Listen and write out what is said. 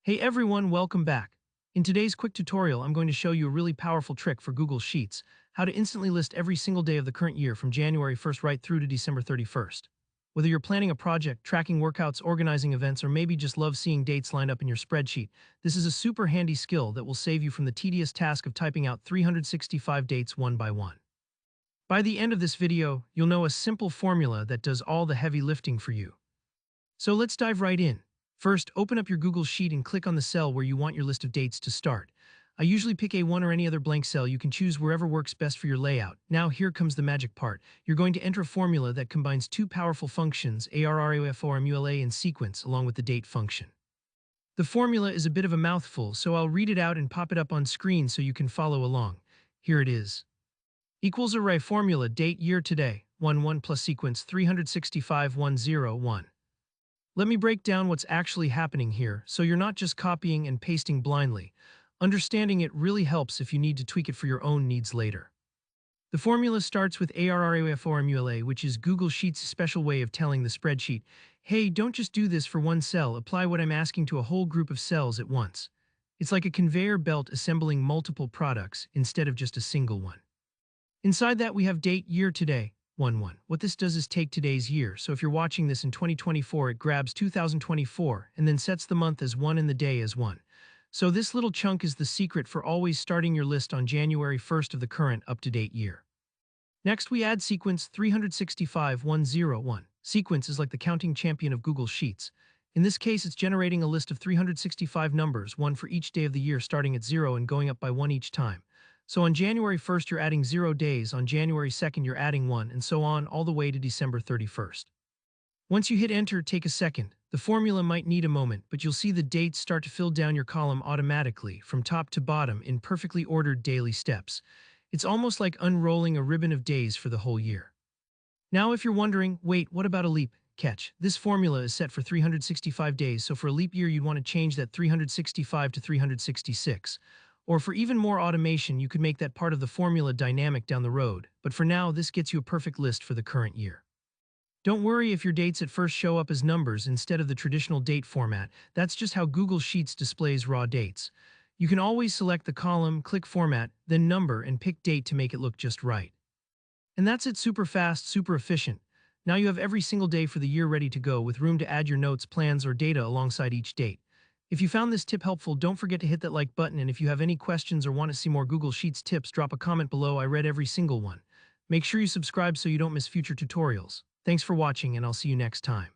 Hey everyone, welcome back. In today's quick tutorial, I'm going to show you a really powerful trick for Google Sheets, how to instantly list every single day of the current year from January 1st right through to December 31st. Whether you're planning a project, tracking workouts, organizing events, or maybe just love seeing dates lined up in your spreadsheet, this is a super handy skill that will save you from the tedious task of typing out 365 dates one by one. By the end of this video, you'll know a simple formula that does all the heavy lifting for you. So let's dive right in. First, open up your Google Sheet and click on the cell where you want your list of dates to start. I usually pick A1 or any other blank cell. You can choose wherever works best for your layout. Now here comes the magic part. You're going to enter a formula that combines two powerful functions, ARRAOFORMULA and sequence, along with the date function. The formula is a bit of a mouthful, so I'll read it out and pop it up on screen so you can follow along. Here it is. Equals array formula date year today, 1 plus sequence 365 101. Let me break down what's actually happening here, so you're not just copying and pasting blindly. Understanding it really helps if you need to tweak it for your own needs later. The formula starts with ARRAOFORMULA, which is Google Sheets' special way of telling the spreadsheet, hey, don't just do this for one cell, apply what I'm asking to a whole group of cells at once. It's like a conveyor belt assembling multiple products instead of just a single one. Inside that we have date year today, 1-1. What this does is take today's year, so if you're watching this in 2024, it grabs 2024 and then sets the month as 1 and the day as 1. So this little chunk is the secret for always starting your list on January 1st of the current up-to-date year. Next, we add sequence 365 101. Sequence is like the counting champion of Google Sheets. In this case, it's generating a list of 365 numbers, one for each day of the year starting at 0 and going up by 1 each time. So on January 1st, you're adding 0 days, on January 2nd, you're adding 1, and so on all the way to December 31st. Once you hit enter, take a second. The formula might need a moment, but you'll see the dates start to fill down your column automatically, from top to bottom, in perfectly ordered daily steps. It's almost like unrolling a ribbon of days for the whole year. Now, if you're wondering, wait, what about a leap? Catch. This formula is set for 365 days, so for a leap year, you'd want to change that 365 to 366. Or for even more automation, you could make that part of the formula dynamic down the road, but for now, this gets you a perfect list for the current year. Don't worry if your dates at first show up as numbers instead of the traditional date format. That's just how Google Sheets displays raw dates. You can always select the column, click Format, then Number, and pick Date to make it look just right. And that's it, super fast, super efficient. Now you have every single day for the year ready to go with room to add your notes, plans, or data alongside each date. If you found this tip helpful, don't forget to hit that like button, and if you have any questions or want to see more Google Sheets tips, drop a comment below. I read every single one. Make sure you subscribe so you don't miss future tutorials. Thanks for watching, and I'll see you next time.